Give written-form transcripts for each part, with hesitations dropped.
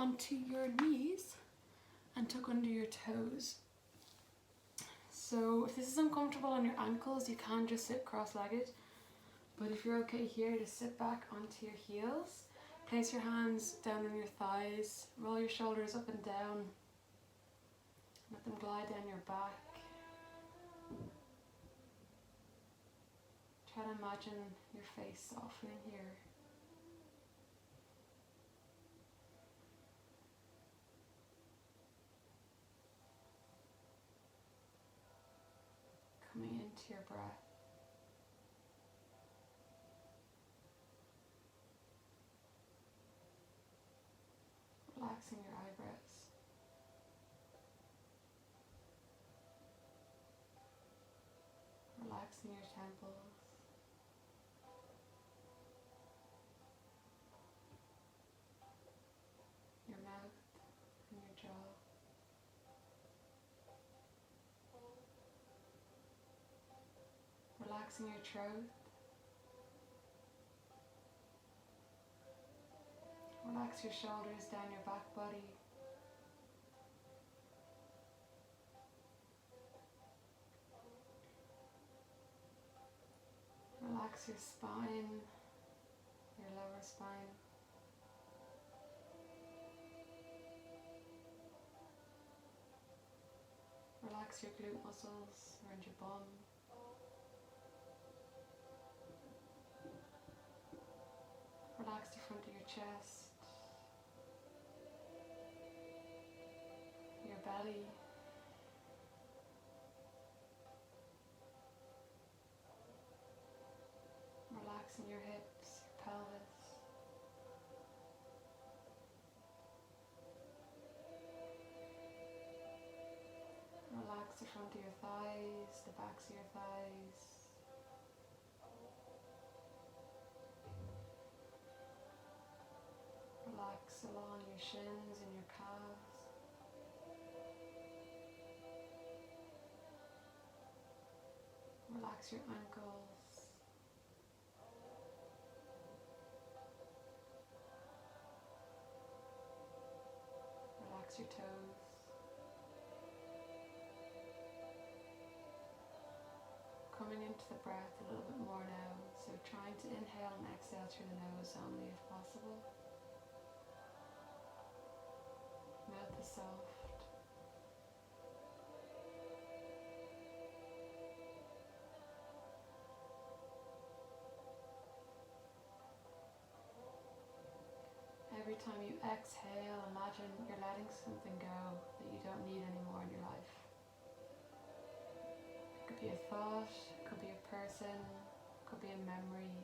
Onto your knees and tuck under your toes. So if this is uncomfortable on your ankles, you can just sit cross-legged. But if you're okay here, just sit back onto your heels. Place your hands down on your thighs. Roll your shoulders up and down. Let them glide down your back. Try to imagine your face softening here. Coming into your breath. Relaxing your eyebrows. Relaxing your temples. Your mouth and your jaw. Relaxing your throat. Relax your shoulders down your back body. Relax your spine, your lower spine. Relax your glute muscles around your bum. Relax the front of your chest, your belly. Relaxing your hips, your pelvis. Relax the front of your thighs, the backs of your thighs. Relax along your shins and your calves. Relax your ankles. Relax your toes. Coming into the breath a little bit more now, so trying to inhale and exhale through the nose only if possible. Mouth is soft. Every time you exhale, imagine you're letting something go that you don't need anymore in your life. It could be a thought, it could be a person, it could be a memory,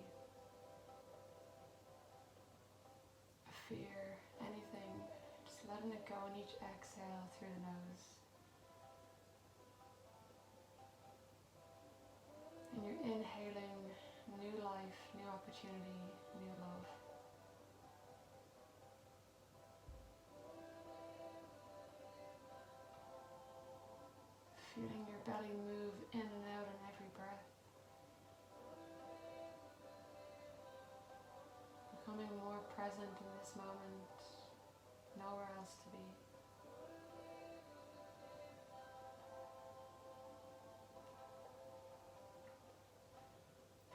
a fear, anything. Just letting it go on each exhale through the nose. And you're inhaling new life, new opportunity, new love. Feeling your belly move in and out on every breath. Becoming more present in this moment, nowhere else to be.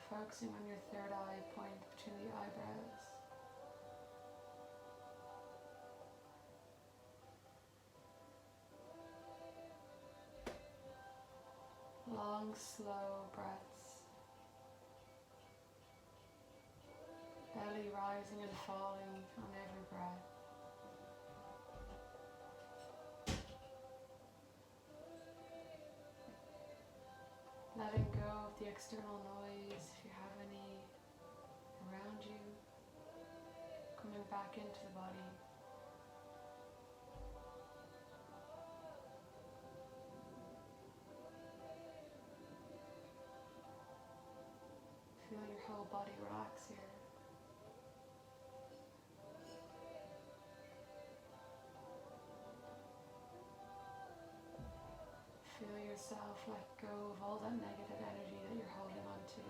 Focusing on your third eye point between the eyebrows. Long, slow breaths. Belly rising and falling on every breath. Letting go of the external noise, if you have any around you. Coming back into the body. Feel your whole body relax here. Feel yourself let go of all that negative energy that you're holding on to.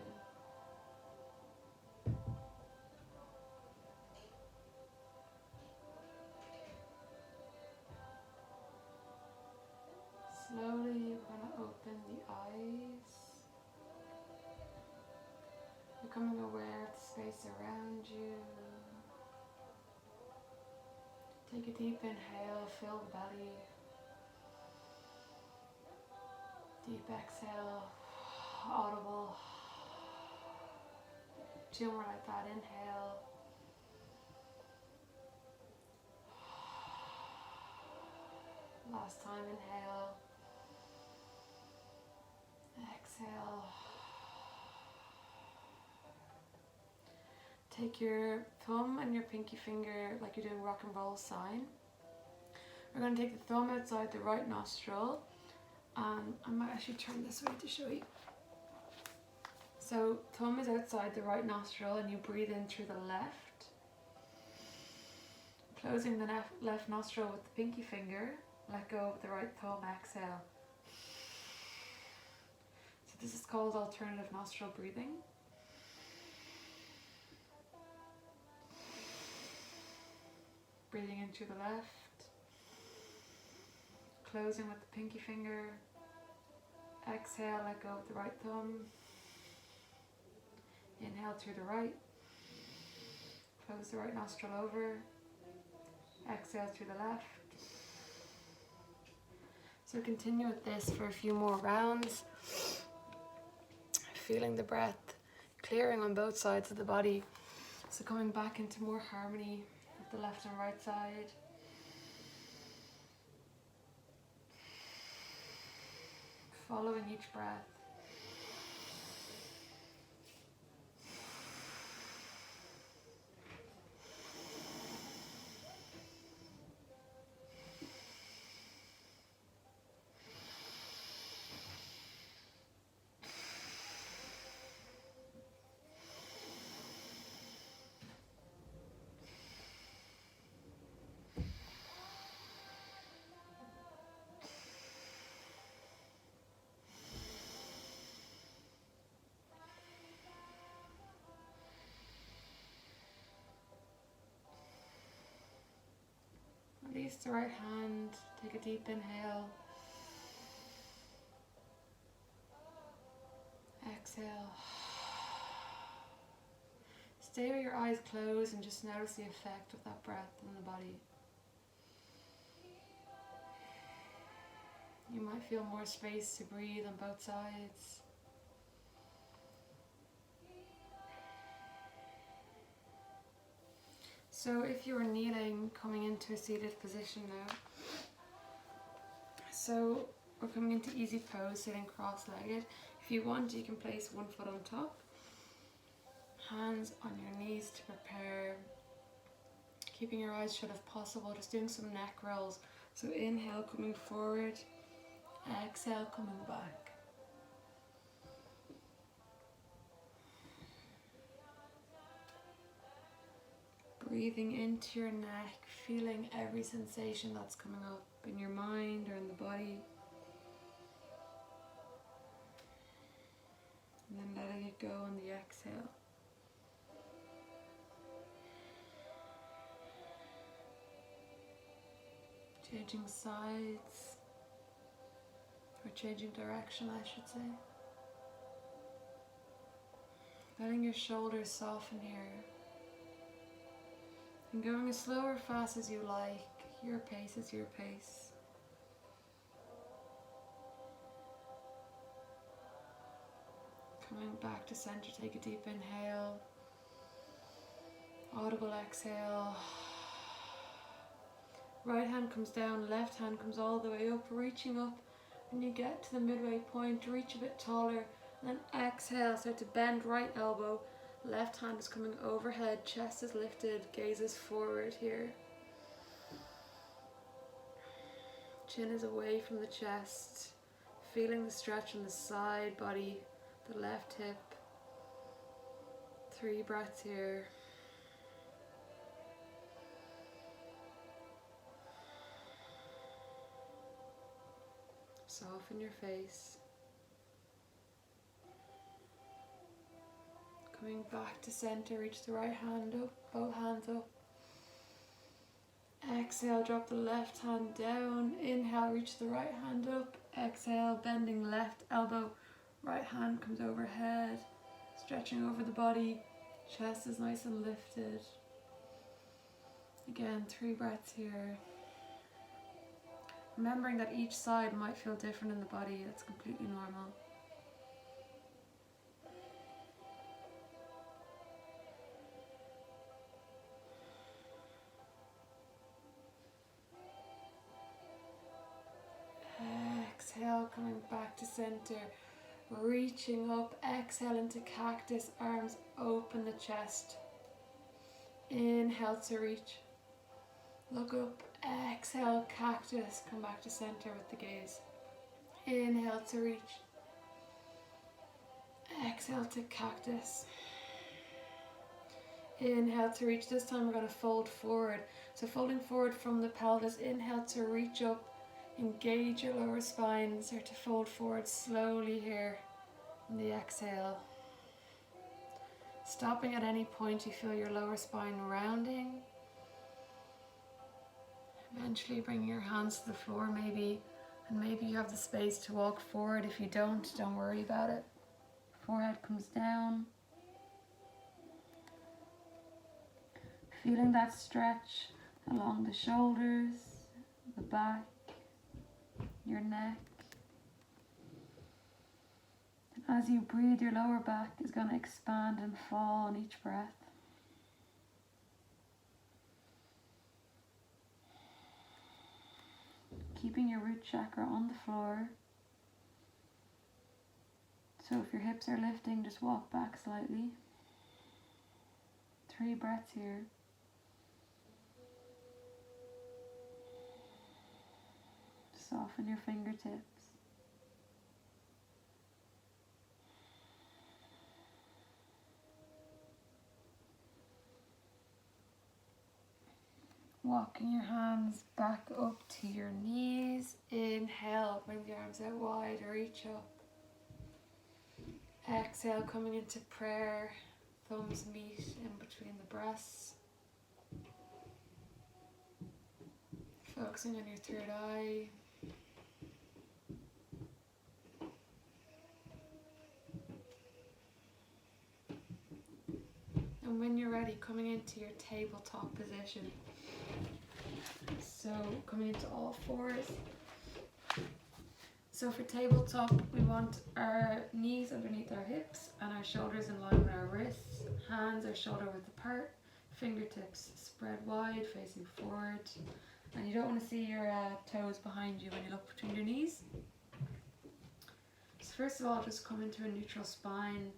Take a deep inhale, fill the belly. Deep exhale, audible. 2 more like that, inhale. Last time, inhale. Exhale. Take your thumb and your pinky finger like you're doing rock and roll sign. We're going to take the thumb outside the right nostril, and I might actually turn this way to show you. So thumb is outside the right nostril and you breathe in through the left. Closing the left nostril with the pinky finger, let go of the right thumb, exhale. So this is called alternative nostril breathing. Breathing in through the left, closing with the pinky finger, exhale, let go of the right thumb, inhale through the right, close the right nostril over, exhale through the left. So continue with this for a few more rounds, feeling the breath clearing on both sides of the body. So coming back into more harmony with the left and right side. Following each breath. Release the right hand, take a deep inhale. Exhale. Stay with your eyes closed and just notice the effect of that breath in the body. You might feel more space to breathe on both sides. So if you are kneeling, coming into a seated position now. So we're coming into easy pose, sitting cross-legged. If you want, you can place one foot on top, hands on your knees to prepare, keeping your eyes shut if possible, just doing some neck rolls. So inhale, coming forward, exhale, coming back. Breathing into your neck, feeling every sensation that's coming up in your mind or in the body. And then letting it go on the exhale. Changing sides, or changing direction, I should say. Letting your shoulders soften here. And going as slow or fast as you like, your pace is your pace. Coming back to center, take a deep inhale. Audible exhale. Right hand comes down, left hand comes all the way up, reaching up. When you get to the midway point, reach a bit taller. And then exhale, start to bend right elbow. Left hand is coming overhead, chest is lifted, gaze is forward here. Chin is away from the chest, feeling the stretch in the side body, the left hip. 3 breaths here. Soften your face. Coming back to center, reach the right hand up, both hands up. Exhale, drop the left hand down. Inhale, reach the right hand up. Exhale, bending left elbow. Right hand comes overhead, stretching over the body. Chest is nice and lifted. Again, 3 breaths here. Remembering that each side might feel different in the body, that's completely normal. Exhale, coming back to center. Reaching up, exhale into cactus, arms open the chest. Inhale to reach. Look up, exhale, cactus, come back to center with the gaze. Inhale to reach. Exhale to cactus. Inhale to reach. This time we're going to fold forward. So folding forward from the pelvis, inhale to reach up. Engage your lower spine, start to fold forward slowly here in the exhale. Stopping at any point you feel your lower spine rounding. Eventually bringing your hands to the floor maybe, and maybe you have the space to walk forward. If you don't worry about it. Forehead comes down. Feeling that stretch along the shoulders, the back, your neck. As you breathe, your lower back is going to expand and fall on each breath. Keeping your root chakra on the floor. So if your hips are lifting, just walk back slightly. 3 breaths here. Soften your fingertips. Walking your hands back up to your knees. Inhale, bring the arms out wide, reach up. Exhale, coming into prayer. Thumbs meet in between the breasts. Focusing on your third eye. And when you're ready, coming into your tabletop position. So coming into all fours. So for tabletop, we want our knees underneath our hips and our shoulders in line with our wrists. Hands are shoulder width apart. Fingertips spread wide, facing forward. And you don't want to see your toes behind you when you look between your knees. So first of all, just come into a neutral spine.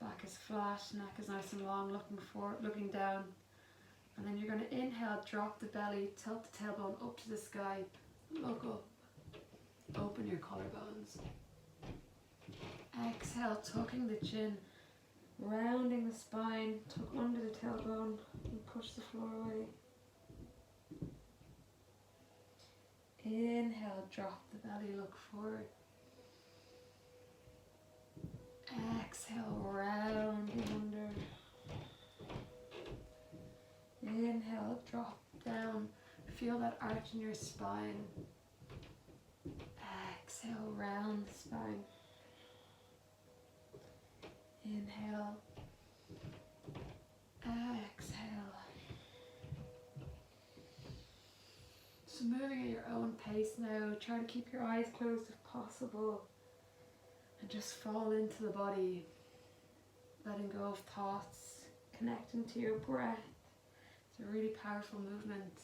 Back is flat, neck is nice and long, looking forward, looking down. And then you're going to inhale, drop the belly, tilt the tailbone up to the sky, look up, open your collarbones. Exhale, tucking the chin, rounding the spine, tuck under the tailbone and push the floor away. Inhale, drop the belly, look forward. Exhale, rounding under. Inhale, drop down. Feel that arch in your spine. Exhale, round the spine. Inhale. Exhale. So moving at your own pace now. Try to keep your eyes closed if possible. And just fall into the body. Letting go of thoughts. Connecting to your breath. It's a really powerful movement.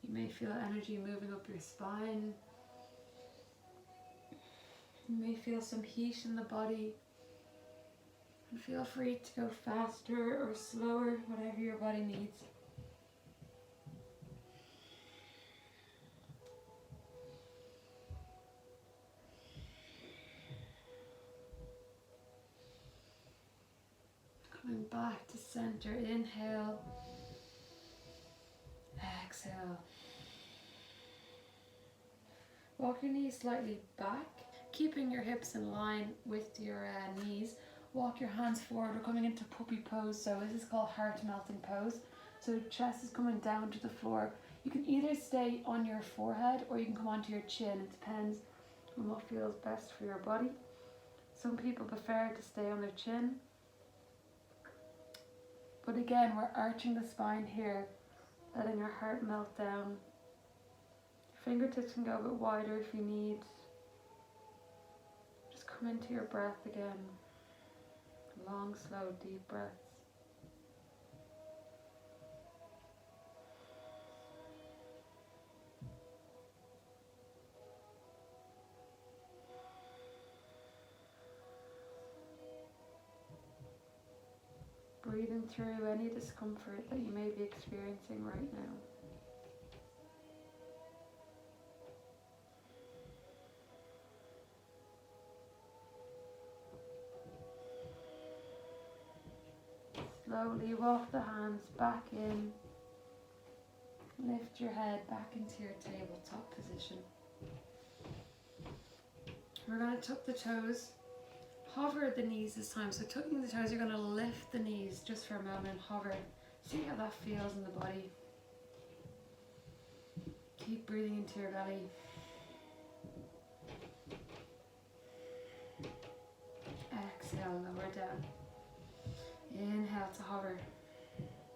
You may feel energy moving up your spine. You may feel some heat in the body. And feel free to go faster or slower, whatever your body needs. Coming back to center, inhale, exhale. Walk your knees slightly back, keeping your hips in line with your knees. Walk your hands forward. We're coming into puppy pose, so this is called heart melting pose. So chest is coming down to the floor. You can either stay on your forehead or you can come onto your chin. It depends on what feels best for your body. Some people prefer to stay on their chin. But again, we're arching the spine here, letting your heart melt down. Fingertips can go a bit wider if you need. Just come into your breath again. Long, slow, deep breaths. Breathing through any discomfort that you may be experiencing right now. Slowly walk the hands back in. Lift your head back into your tabletop position. We're going to tuck the toes. Hover the knees this time. So tucking the toes, you're going to lift the knees just for a moment. Hover. See how that feels in the body. Keep breathing into your belly. Exhale, lower down. Inhale to hover.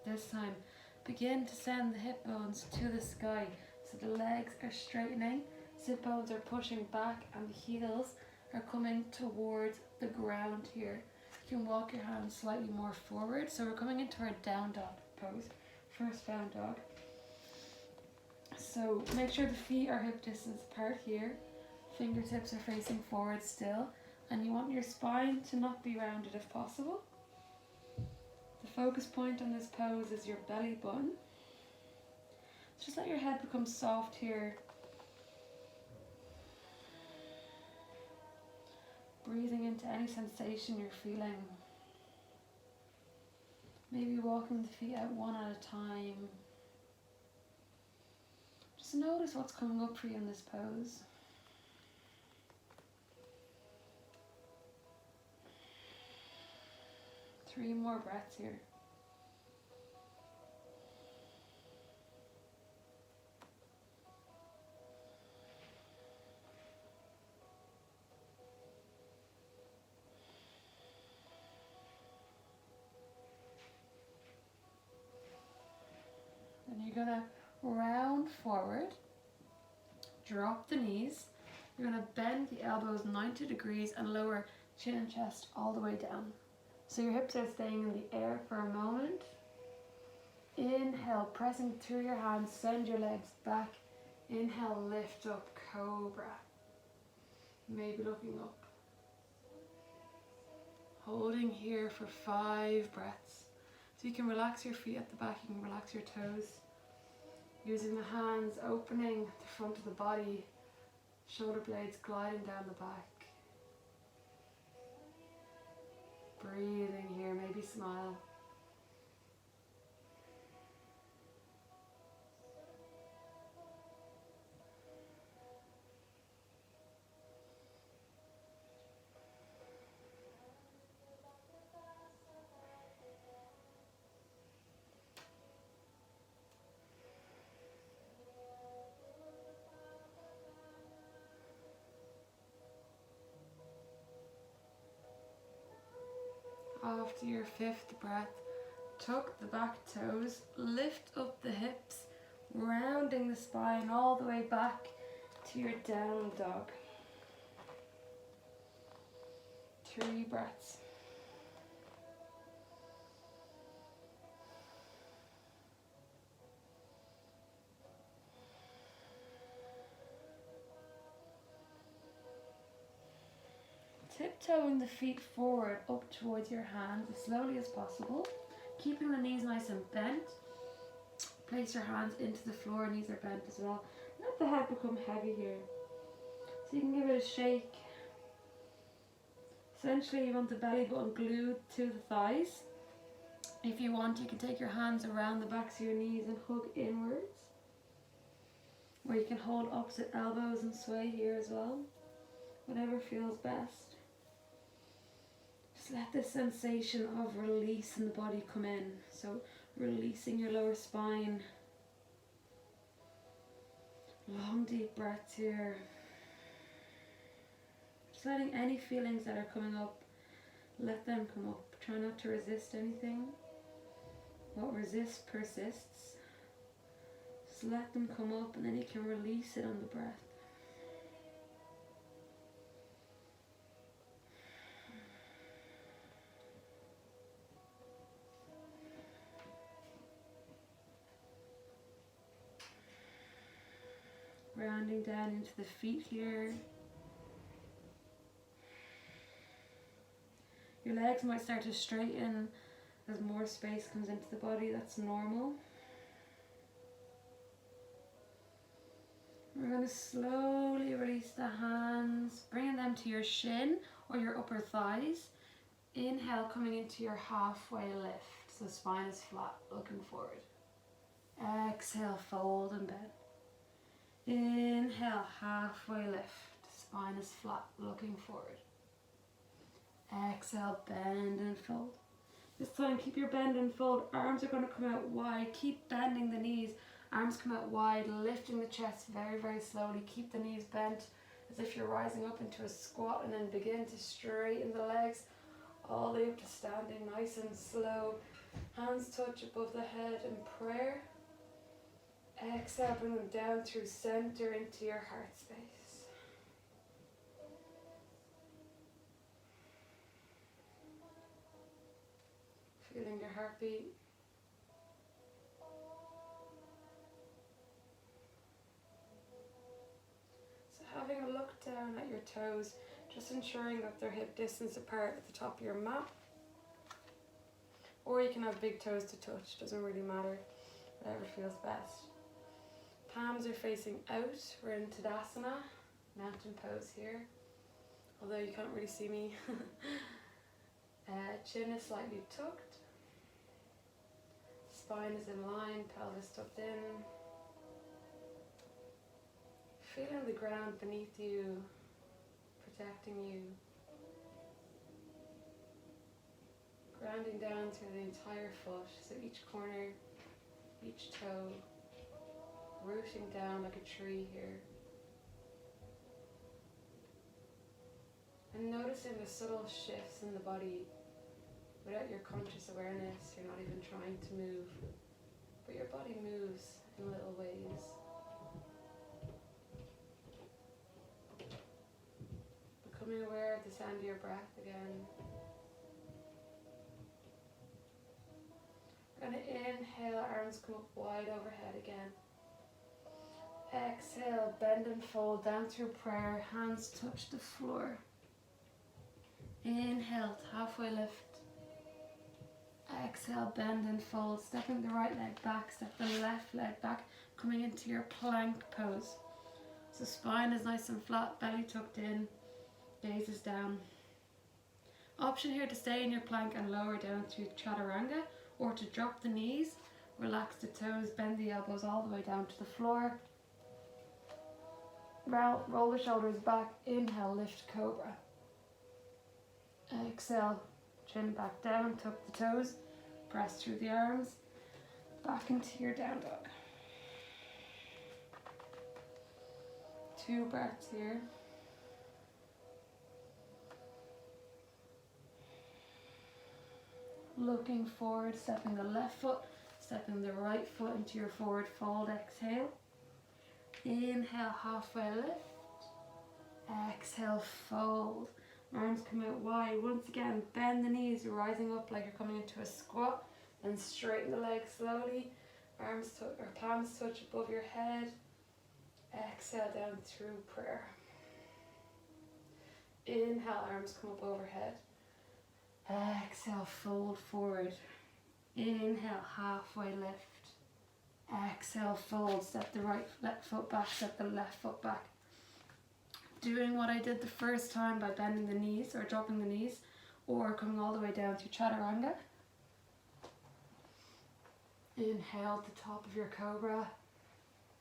This time, begin to send the hip bones to the sky. So the legs are straightening, sit bones are pushing back, and the heels are coming towards the ground here. You can walk your hands slightly more forward. So we're coming into our down dog pose. First down dog. So make sure the feet are hip distance apart here. Fingertips are facing forward still. And you want your spine to not be rounded if possible. The focus point on this pose is your belly button. Just let your head become soft here. Breathing into any sensation you're feeling. Maybe walking the feet out one at a time. Just notice what's coming up for you in this pose. Three more breaths here. Then you're going to round forward, drop the knees. You're going to bend the elbows 90 degrees and lower chin and chest all the way down. So your hips are staying in the air for a moment. Inhale, pressing through your hands, send your legs back. Inhale, lift up, cobra. Maybe looking up. Holding here for 5 breaths. So you can relax your feet at the back, you can relax your toes. Using the hands, opening the front of the body, shoulder blades gliding down the back. Breathing here, maybe smile. After your 5th breath, tuck the back toes, lift up the hips, rounding the spine all the way back to your down dog. 3 breaths. Tiptoeing the feet forward up towards your hands as slowly as possible, keeping the knees nice and bent. Place your hands into the floor, knees are bent as well. Let the head become heavy here. So you can give it a shake. Essentially you want the belly button glued to the thighs. If you want, you can take your hands around the backs of your knees and hug inwards. Or you can hold opposite elbows and sway here as well. Whatever feels best. Just let this sensation of release in the body come in. So releasing your lower spine. Long deep breaths here. Just letting any feelings that are coming up, let them come up. Try not to resist anything. resist persists, just let them come up, and then you can release it on the breath. Rounding down into the feet here. Your legs might start to straighten as more space comes into the body. That's normal. We're going to slowly release the hands, bringing them to your shin or your upper thighs. Inhale, coming into your halfway lift, so spine is flat, looking forward. Exhale, fold and bend. Inhale, halfway lift, spine is flat, looking forward. Exhale, bend and fold. This time, keep your bend and fold. Arms are going to come out wide. Keep bending the knees. Arms come out wide, lifting the chest very, very slowly. Keep the knees bent as if you're rising up into a squat, and then begin to straighten the legs all the way up to standing, nice and slow. Hands touch above the head in prayer. Exhale, bring them down through center into your heart space. Feeling your heartbeat. So having a look down at your toes, just ensuring that they're hip distance apart at the top of your mat. Or you can have big toes to touch, doesn't really matter, whatever feels best. Palms are facing out, we're in Tadasana, mountain pose here, although you can't really see me. Chin is slightly tucked, spine is in line, pelvis tucked in. Feeling the ground beneath you, protecting you. Grounding down through the entire foot, so each corner, each toe, rooting down like a tree here. And noticing the subtle shifts in the body without your conscious awareness. You're not even trying to move, but your body moves in little ways. Becoming aware of the sound of your breath again. We're going to inhale, arms come up wide overhead again. Exhale, bend and fold down through prayer, hands touch the floor. Inhale, halfway lift. Exhale, bend and fold, stepping the right leg back, step the left leg back, coming into your plank pose. So spine is nice and flat, belly tucked in, gaze is down. Option here to stay in your plank and lower down to chaturanga, or to drop the knees, relax the toes, bend the elbows all the way down to the floor. Roll the shoulders back, inhale, lift cobra. Exhale, chin back down, tuck the toes, press through the arms, back into your down dog. 2 breaths here. Looking forward, stepping the left foot, stepping the right foot into your forward fold, exhale. Inhale, halfway lift. Exhale, fold. Arms come out wide. Once again, bend the knees, rising up like you're coming into a squat. Then straighten the legs slowly. Palms touch above your head. Exhale down through prayer. Inhale, arms come up overhead. Exhale, fold forward. Inhale, halfway lift. Exhale, fold. Step the right foot back, step the left foot back. Doing what I did the first time by bending the knees or dropping the knees, or coming all the way down to chaturanga. Inhale at the top of your cobra.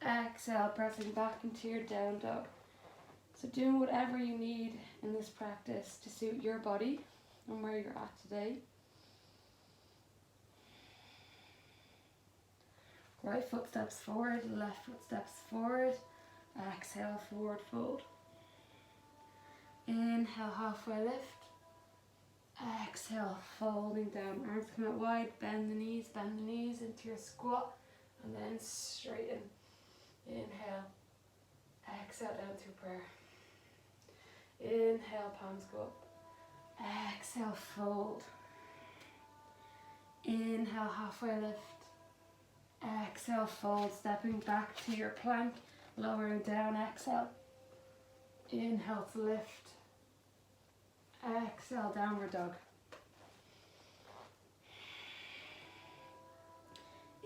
Exhale, pressing back into your down dog. So doing whatever you need in this practice to suit your body and where you're at today. Right foot steps forward, left foot steps forward. Exhale, forward fold. Inhale, halfway lift. Exhale, folding down, arms come out wide, bend the knees into your squat, and then straighten. Inhale, exhale down through prayer. Inhale, palms go up. Exhale, fold. Inhale, halfway lift. Exhale, fold, stepping back to your plank, lowering down, exhale. Inhale to lift. Exhale, downward dog.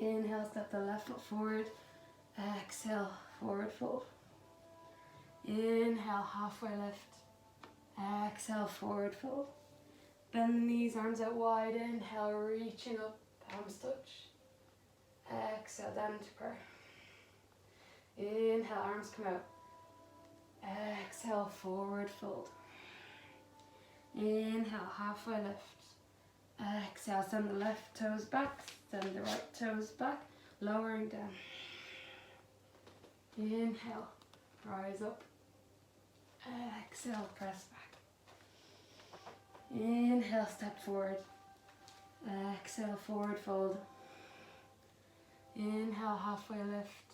Inhale, step the left foot forward. Exhale, forward fold. Inhale, halfway lift. Exhale, forward fold. Bend the knees, arms out wide. Inhale, reaching up, palms touch. Exhale, down into prayer. Inhale, arms come out. Exhale, forward fold. Inhale, halfway lift. Exhale, send the left toes back, send the right toes back, lowering down. Inhale, rise up. Exhale, press back. Inhale, step forward. Exhale, forward fold. Inhale, halfway lift.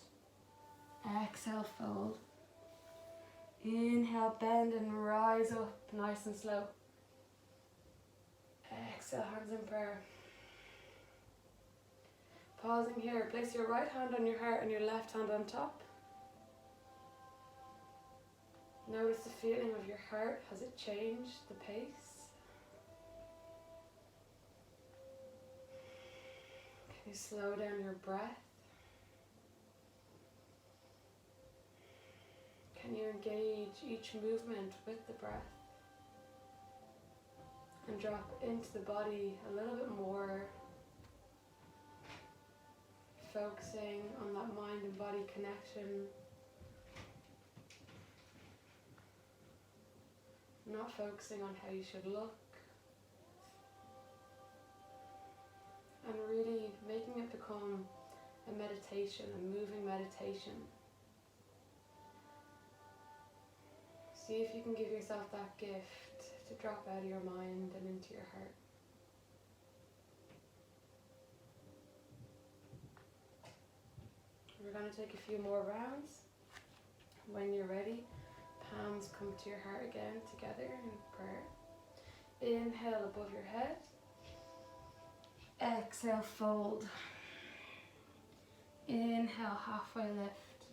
Exhale, fold. Inhale, bend and rise up, nice and slow. Exhale, hands in prayer. Pausing here, place your right hand on your heart and your left hand on top. Notice the feeling of your heart. Has it changed the pace? Can you slow down your breath? Can you engage each movement with the breath? And drop into the body a little bit more, focusing on that mind and body connection. Not focusing on how you should look. And really making it become a meditation, a moving meditation. See if you can give yourself that gift to drop out of your mind and into your heart. We're going to take a few more rounds. When you're ready, palms come to your heart again, together in prayer. Inhale above your head. Exhale, fold. Inhale, halfway lift.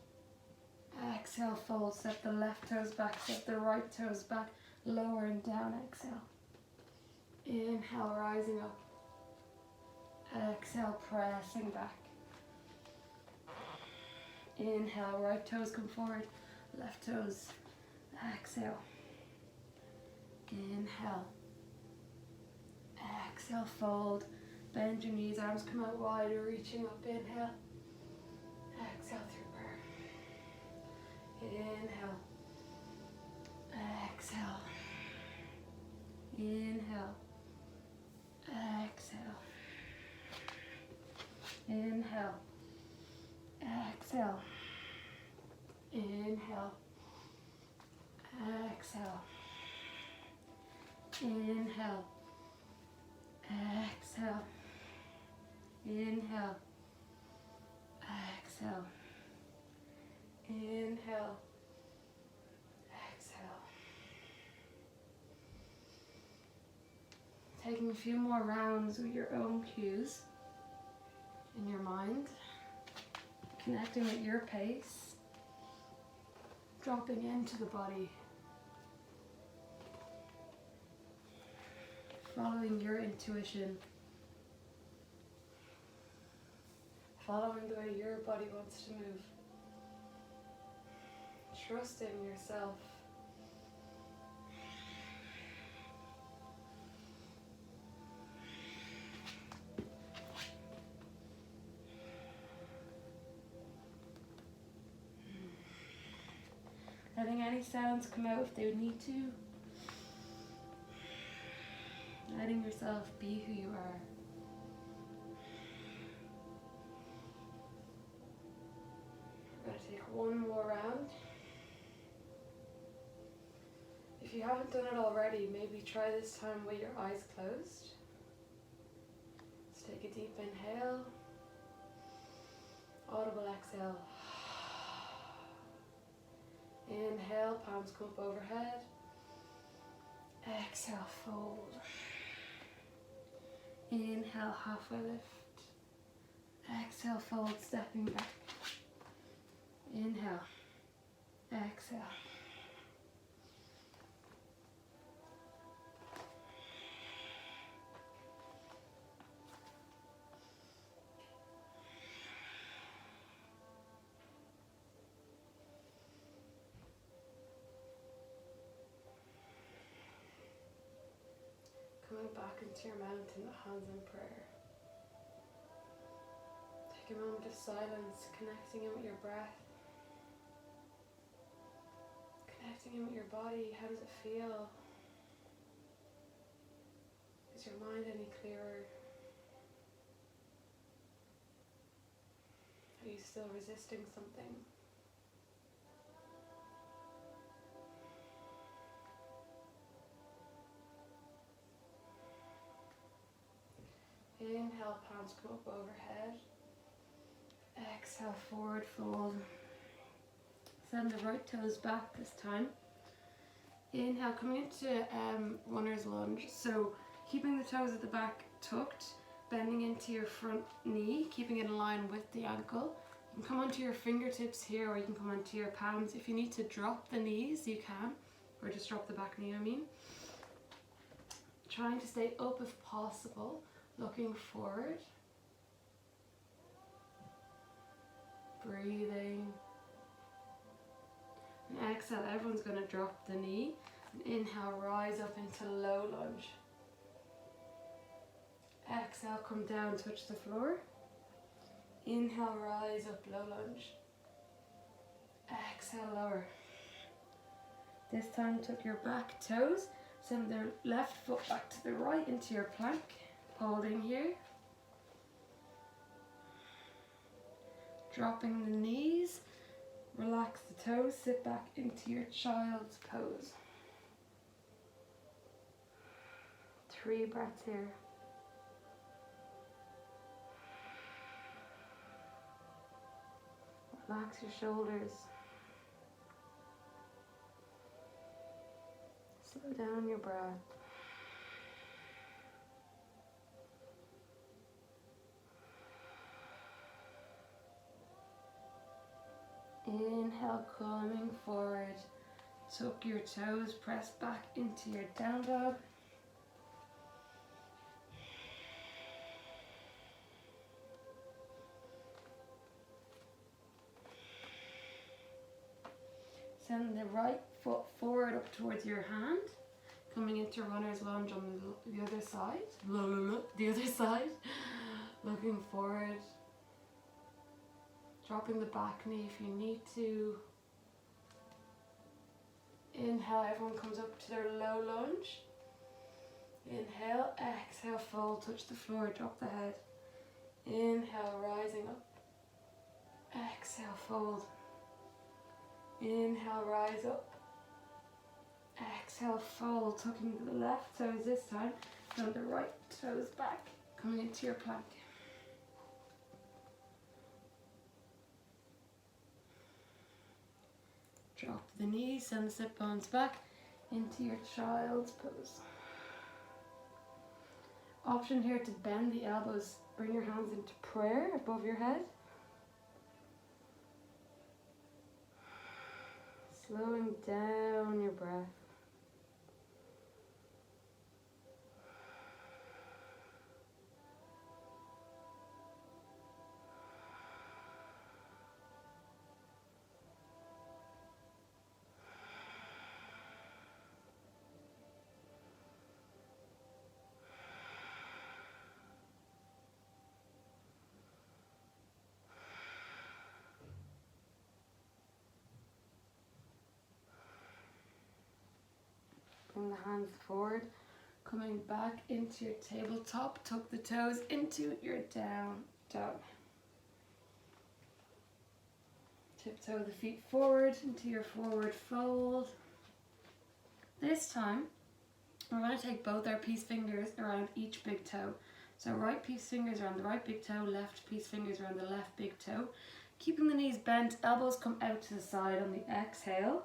Exhale, fold. Step the left toes back, step the right toes back, lowering down, exhale. Inhale, rising up. Exhale, pressing back. Inhale, right toes come forward, left toes, exhale. Inhale. Exhale, fold. Bend your knees, arms come out wide, reaching up, inhale. Exhale through prayer. Inhale. Exhale. Inhale. Exhale. Inhale. Exhale. Inhale. Exhale. Inhale. Exhale. Inhale. Exhale. Inhale. Exhale. Taking a few more rounds with your own cues in your mind. Connecting at your pace. Dropping into the body. Following your intuition. Following the way your body wants to move. Trusting yourself. Letting any sounds come out if they would need to. Letting yourself be who you are. We're going to take one more round. If If you haven't done it already, maybe try this time with your eyes closed. Let's take a deep inhale. Audible exhale. Inhale, palms come up overhead. Exhale, fold. Inhale, halfway lift. Exhale, fold, stepping back. Inhale. Exhale. Coming back into your mountain, hands in prayer. Take a moment of silence, connecting in with your breath. Connecting in with your body. How does it feel? Is your mind any clearer? Are you still resisting something? Inhale, palms come up overhead. Exhale, forward fold. Send the right toes back this time. Inhale, coming into runner's lunge. So keeping the toes at the back tucked, bending into your front knee, keeping it in line with the ankle. You can come onto your fingertips here, or you can come onto your palms. If you need to drop the knees, you can, or just drop the back knee, I mean. Trying to stay up if possible. Looking forward, breathing, and exhale. Everyone's going to drop the knee, and inhale, rise up into low lunge. Exhale, come down, touch the floor. Inhale, rise up, low lunge. Exhale, lower. This time tuck your back toes, send the left foot back to the right into your plank. Holding here, dropping the knees, relax the toes, sit back into your child's pose. 3 breaths here. Relax your shoulders. Slow down your breath. Inhale, coming forward. Tuck your toes, press back into your down dog. Send the right foot forward up towards your hand. Coming into runner's lunge on the other side. The other side. Looking forward. Dropping the back knee if you need to. Inhale, everyone comes up to their low lunge. Inhale, exhale, fold, touch the floor, drop the head. Inhale, rising up. Exhale, fold. Inhale, rise up. Exhale, fold, tucking the left toes this time, and the right toes back, coming into your plank. Drop the knees, send the sit bones back into your child's pose. Option here to bend the elbows, bring your hands into prayer above your head. Slowing down your breath. Bring the hands forward, coming back into your tabletop, tuck the toes into your down dog. Tiptoe the feet forward into your forward fold. This time, we're going to take both our peace fingers around each big toe. So right peace fingers around the right big toe, left peace fingers around the left big toe. Keeping the knees bent, elbows come out to the side on the exhale.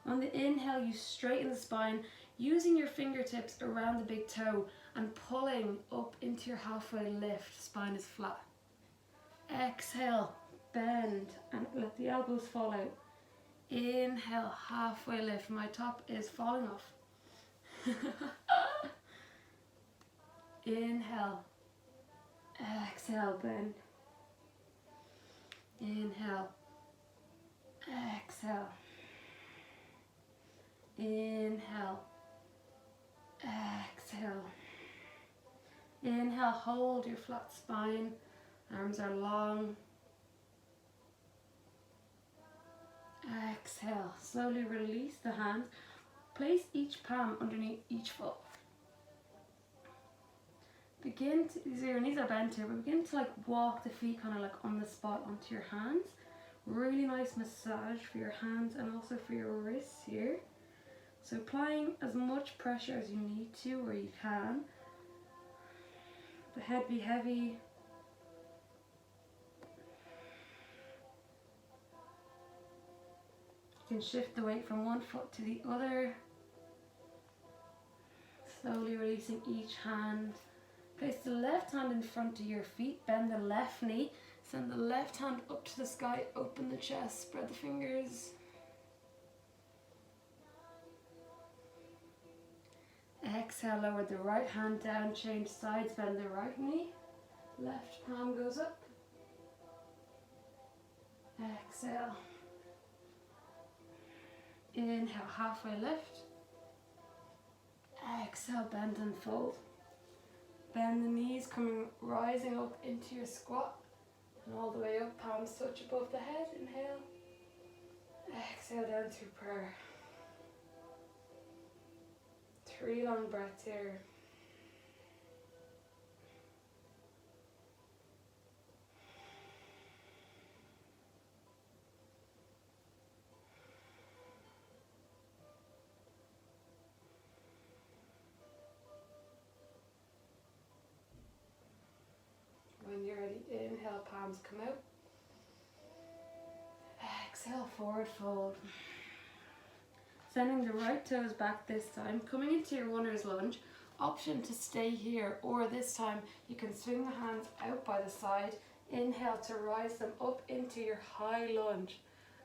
On the inhale, you straighten the spine, using your fingertips around the big toe and pulling up into your halfway lift. Spine is flat. Exhale, bend and let the elbows fall out. Inhale, halfway lift. My top is falling off. Inhale. Exhale, bend. Inhale. Exhale. Inhale. Exhale. Inhale, hold your flat spine. Arms are long. Exhale. Slowly release the hands. Place each palm underneath each foot. Begin to, so your knees are bent here, but begin to like walk the feet kind of like on the spot onto your hands. Really nice massage for your hands and also for your wrists here. So applying as much pressure as you need to or you can. The head be heavy. You can shift the weight from one foot to the other. Slowly releasing each hand. Place the left hand in front of your feet, bend the left knee, send the left hand up to the sky, open the chest, spread the fingers. Exhale, lower the right hand down, change sides, bend the right knee, left palm goes up. Exhale. Inhale, halfway lift. Exhale, bend and fold. Bend the knees, rising up into your squat and all the way up, palms touch above the head. Inhale. Exhale down to prayer. 3 long breaths here. When you're ready, inhale, palms come out. Exhale, forward fold. Sending the right toes back this time, coming into your runner's lunge. Option to stay here, or this time you can swing the hands out by the side. Inhale to rise them up into your high lunge.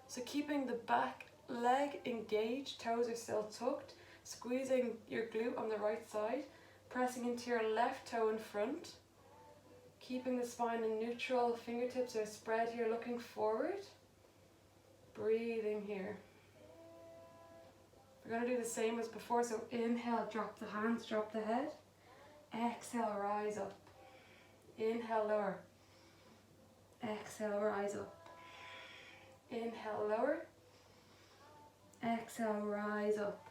So keeping the back leg engaged, toes are still tucked, squeezing your glute on the right side, pressing into your left toe in front. Keeping the spine in neutral, fingertips are spread here, looking forward. Breathing here. We're going to do the same as before, so inhale, drop the hands, drop the head. Exhale, rise up. Inhale, lower. Exhale, rise up. Inhale, lower. Exhale, rise up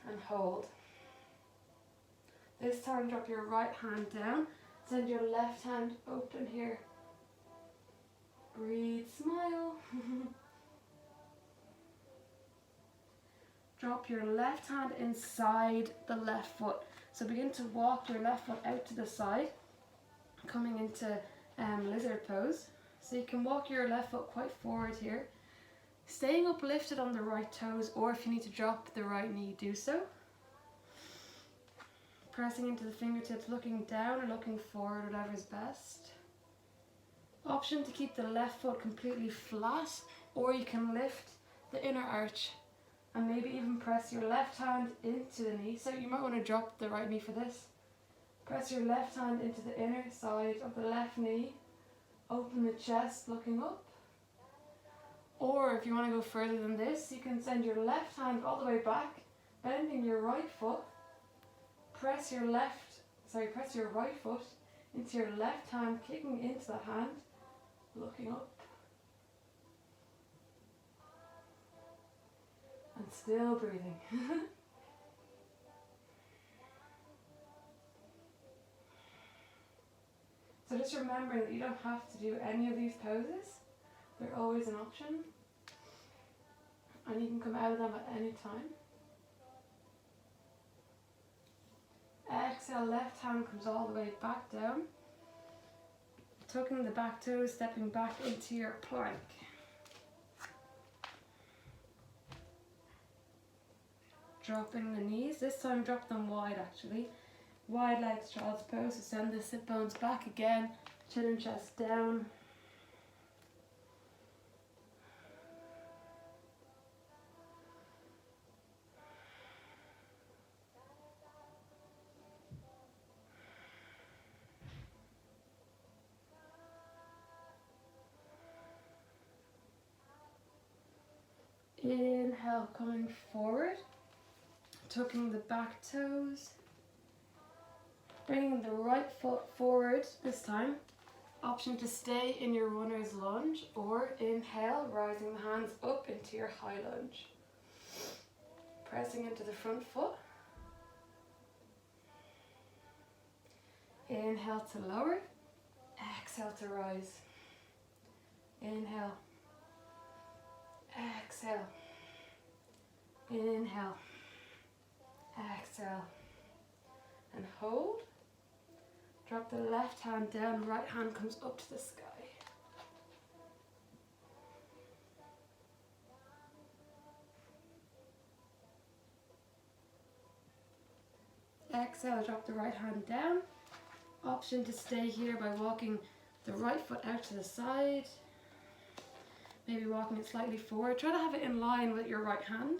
and hold. This time, drop your right hand down. Send your left hand open here. Breathe, smile. Drop your left hand inside the left foot. So begin to walk your left foot out to the side, coming into lizard pose. So you can walk your left foot quite forward here. Staying uplifted on the right toes, or if you need to drop the right knee, do so. Pressing into the fingertips, looking down or looking forward, whatever's best. Option to keep the left foot completely flat, or you can lift the inner arch and maybe even press your left hand into the knee. So you might want to drop the right knee for this. Press your left hand into the inner side of the left knee. Open the chest, looking up. Or if you want to go further than this, you can send your left hand all the way back, bending your right foot. Press your right foot into your left hand, kicking into the hand, looking up. And still breathing. So just remembering that you don't have to do any of these poses. They're always an option. And you can come out of them at any time. Exhale, left hand comes all the way back down. Tucking the back toes, stepping back into your plank. Dropping the knees, this time drop them wide actually. Wide legs, child's pose, so send the sit bones back again, chin and chest down. Inhale, coming forward, tucking the back toes, bringing the right foot forward this time. Option to stay in your runner's lunge, or inhale, rising the hands up into your high lunge. Pressing into the front foot. Inhale to lower, exhale to rise. Inhale. Exhale. Inhale. Exhale. And hold. Drop the left hand down, right hand comes up to the sky. Exhale, drop the right hand down. Option to stay here by walking the right foot out to the side. Maybe walking it slightly forward. Try to have it in line with your right hand.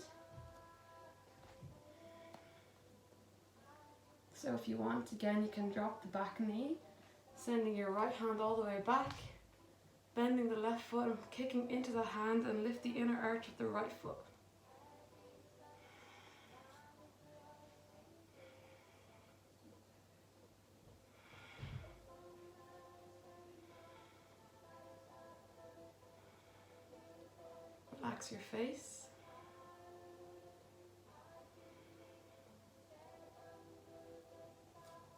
So if you want, again, you can drop the back knee, sending your right hand all the way back, bending the left foot and kicking into the hand, and lift the inner arch of the right foot. Relax your face.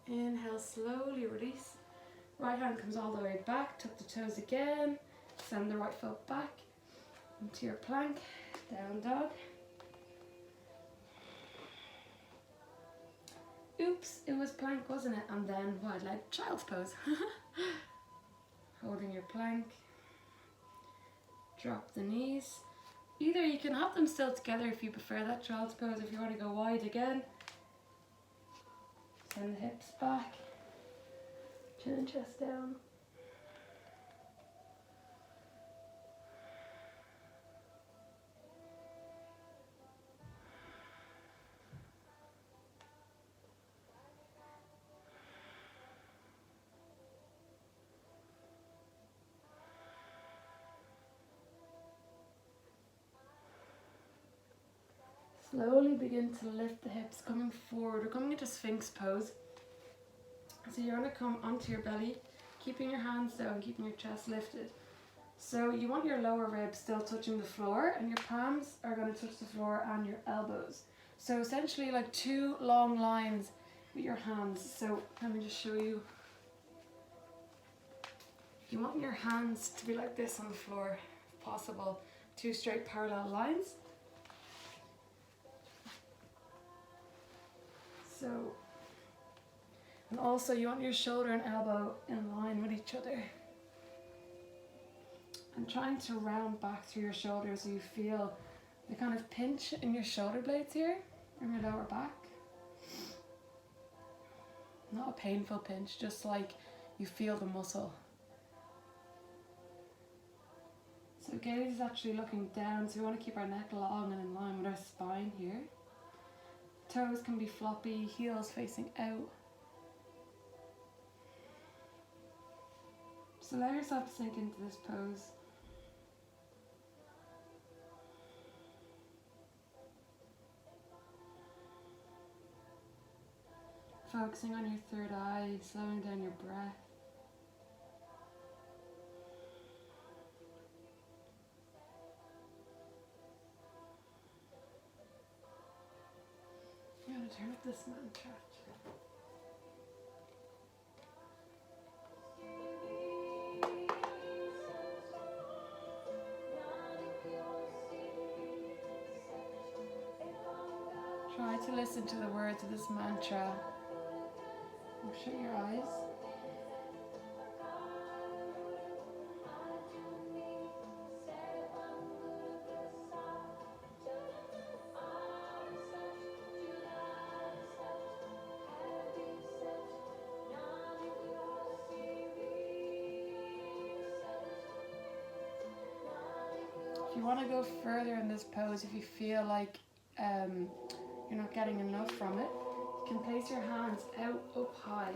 Inhale, slowly release. Right hand comes all the way back, tuck the toes again, send the right foot back into your plank, down dog. Oops, it was plank, wasn't it? And then wide leg child's pose. Holding your plank. Drop the knees. Either you can have them still together if you prefer that child's pose. If you want to go wide again, send the hips back, chin and chest down. Slowly begin to lift the hips, coming forward. We're coming into Sphinx pose. So you're going to come onto your belly, keeping your hands down, keeping your chest lifted. So you want your lower ribs still touching the floor, and your palms are going to touch the floor and your elbows. So essentially like two long lines with your hands. So let me just show you. You want your hands to be like this on the floor, if possible. Two straight parallel lines. So, and also you want your shoulder and elbow in line with each other. And trying to round back through your shoulders so you feel the kind of pinch in your shoulder blades here, in your lower back. Not a painful pinch, just like you feel the muscle. So gaze is actually looking down, so we want to keep our neck long and in line with our spine here. Toes can be floppy, heels facing out. So allow yourself to sink into this pose. Focusing on your third eye, slowing down your breath. I'm going to turn up this mantra. Try to listen to the words of this mantra Shut your eyes. If you want to go further in this pose, if you feel like you're not getting enough from it, you can place your hands out up high,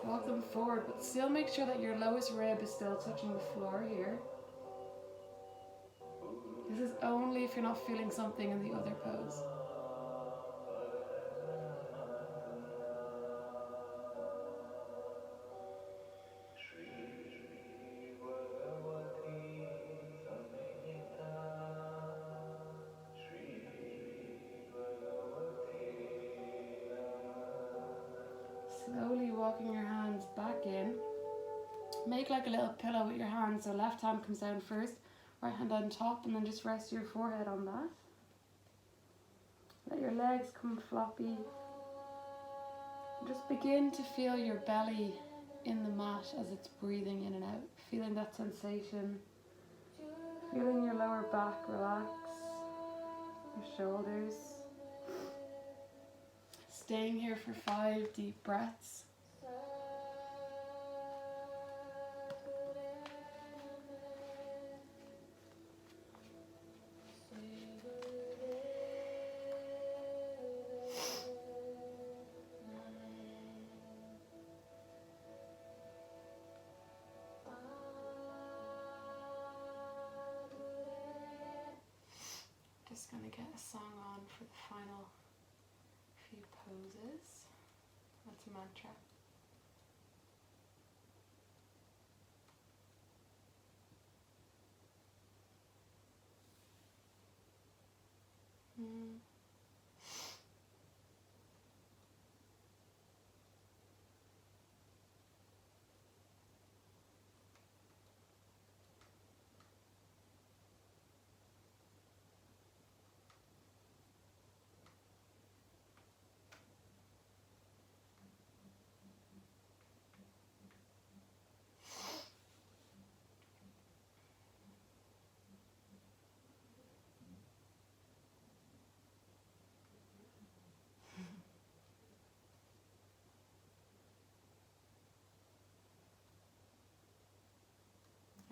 walk them forward, but still make sure that your lowest rib is still touching the floor here. This is only if you're not feeling something in the other pose. Slowly walking your hands back in. Make like a little pillow with your hands, so left hand comes down first, right hand on top, and then just rest your forehead on that. Let your legs come floppy. Just begin to feel your belly in the mat as it's breathing in and out. Feeling that sensation. Feeling your lower back relax. Your shoulders. Staying here for 5 deep breaths. Just going to get a song on for the final few poses. That's a mantra.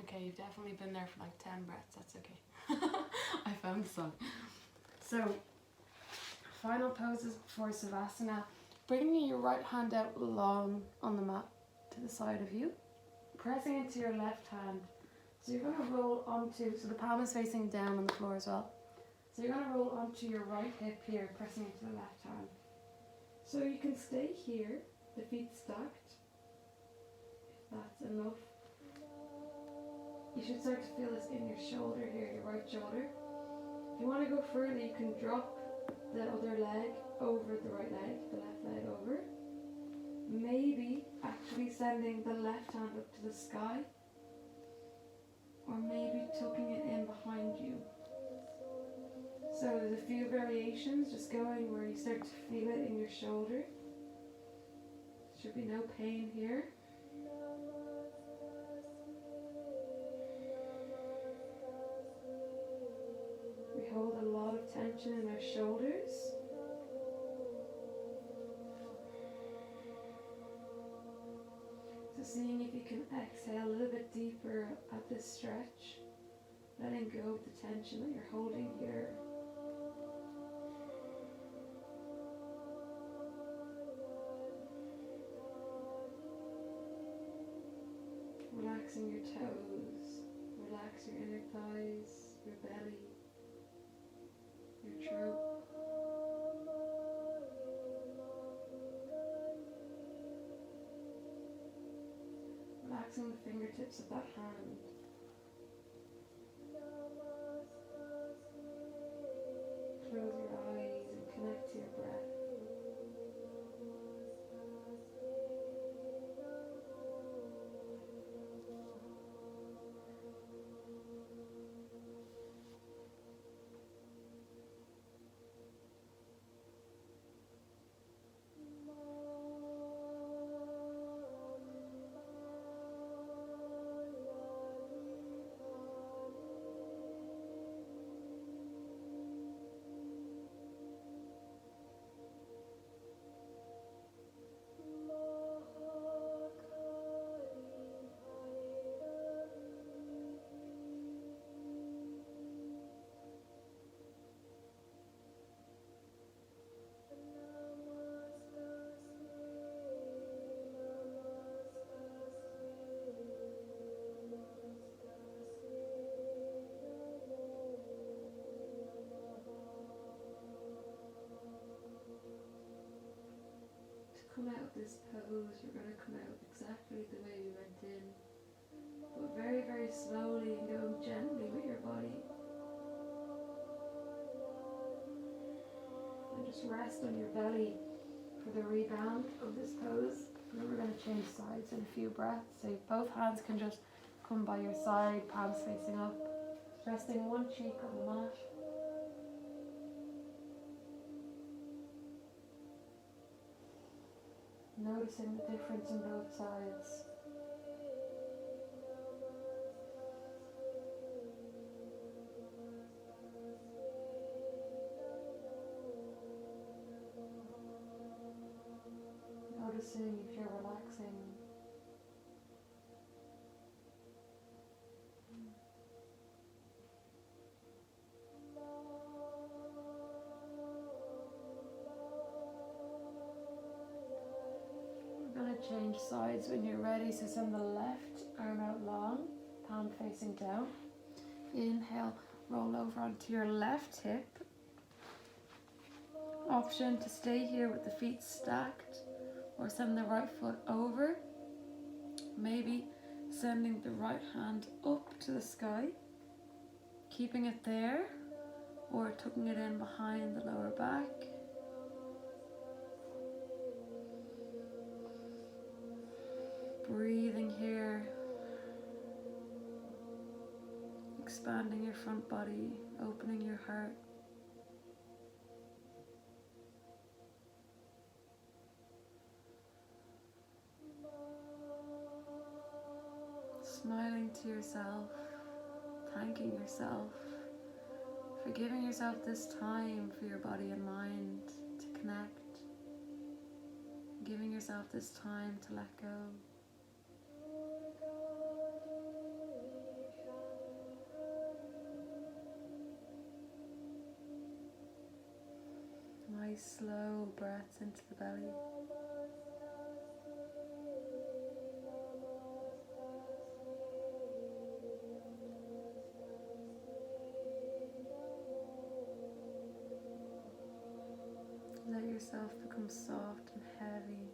Okay, you've definitely been there for like 10 breaths, that's okay. I found the song. So, final poses before savasana. Bringing your right hand out long on the mat to the side of you. Pressing into your left hand. So you're going to roll onto, so the palm is facing down on the floor as well. So you're going to roll onto your right hip here, pressing into the left hand. So you can stay here, the feet stacked, if that's enough. You should start to feel this in your shoulder here, your right shoulder. If you want to go further, you can drop the other leg over the right leg, the left leg over. Maybe actually sending the left hand up to the sky, or maybe tucking it in behind you. So there's a few variations, just going where you start to feel it in your shoulder. Should be no pain here. We hold a lot of tension in our shoulders. So seeing if you can exhale a little bit deeper at this stretch, letting go of the tension that you're holding here. Relaxing your toes, relax your inner thighs, your belly, your throat. Relaxing the fingertips of that hand. Close your eyes and connect to your breath. this pose, you're going to come out exactly the way you went in, but very, very slowly and going gently with your body. And just rest on your belly for the rebound of this pose. And then we're going to change sides in a few breaths. So both hands can just come by your side, palms facing up, resting one cheek on the mat. Noticing the difference in both sides. Noticing if you're relaxing. We're going to change sides when you're ready. So send the left arm out long, palm facing down. Inhale, roll over onto your left hip. Option to stay here with the feet stacked, or send the right foot over, maybe sending the right hand up to the sky, keeping it there, or tucking it in behind the lower back. Breathing here, expanding your front body, opening your heart. Smiling to yourself, thanking yourself for giving yourself this time for your body and mind to connect, giving yourself this time to let go. Nice slow breaths into the belly. Let yourself become soft and heavy.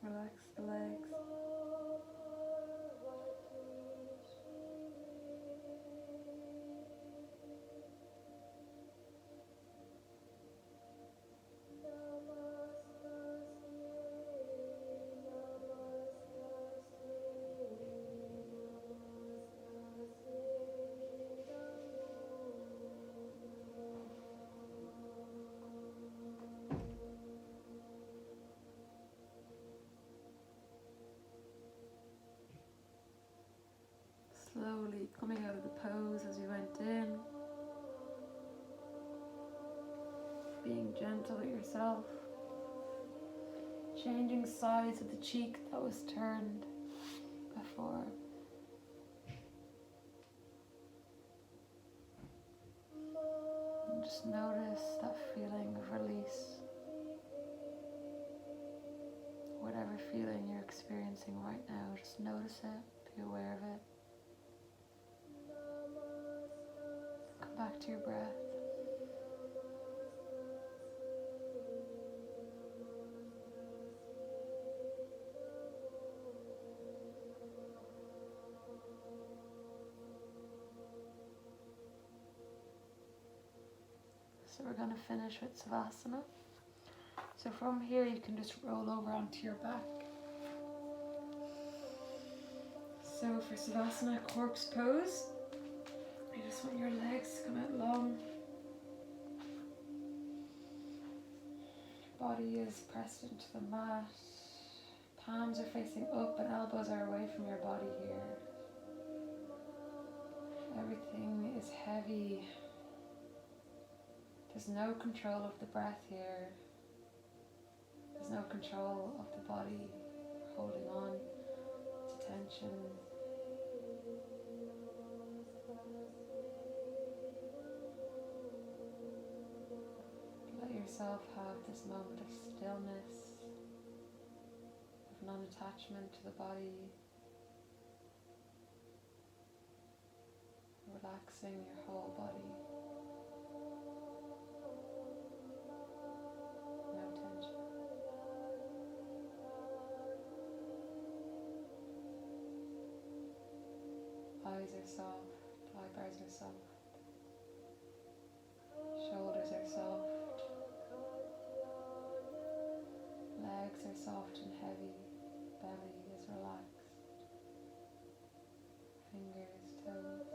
Relax the legs. Slowly coming out of the pose as you went in. Being gentle with yourself. Changing sides of the cheek that was turned before. And just notice that feeling of release. Whatever feeling you're experiencing right now, just notice it, be aware of it. Come back to your breath. So we're going to finish with savasana. So from here you can just roll over onto your back. So for savasana, corpse pose, you just want your legs to come out long. Body is pressed into the mat. Palms are facing up and elbows are away from your body here. Everything is heavy. There's no control of the breath here. There's no control of the body holding on to tension. Let yourself have this moment of stillness, of non-attachment to the body, relaxing your whole body. No tension. Eyes are soft, eyebrows are soft, shoulders are soft, legs are soft and heavy, belly is relaxed, fingers, toes.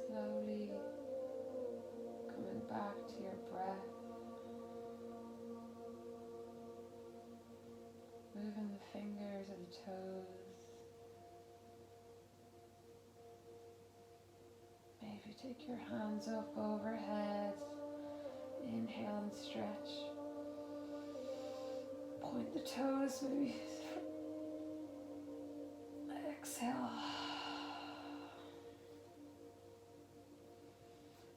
Slowly coming back to your breath, moving the fingers or the toes. Maybe take your hands up overhead, inhale and stretch. Point the toes, maybe exhale.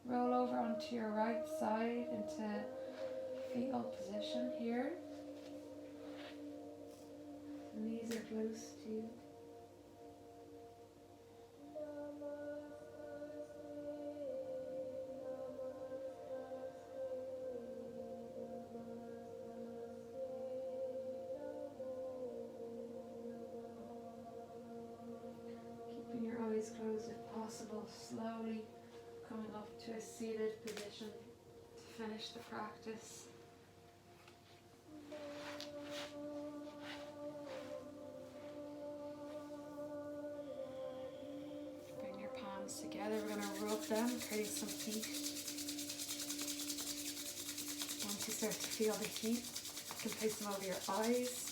Roll over onto your right side into fetal position here. The knees are close to you. Keeping your eyes closed if possible, slowly coming up to a seated position to finish the practice. Bring your palms together, we're going to rub them, creating some heat. Once you start to feel the heat, you can place them over your eyes.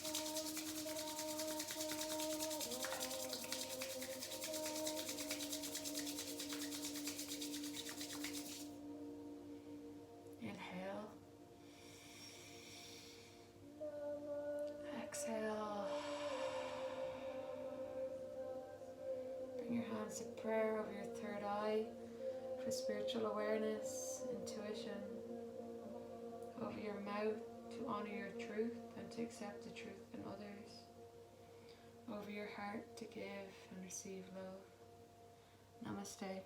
Inhale. Exhale. Bring your hands to prayer over your third eye for spiritual awareness, intuition. Over your mouth to honor your truth and to accept the truth in others. Over your heart to give and receive love. Namaste.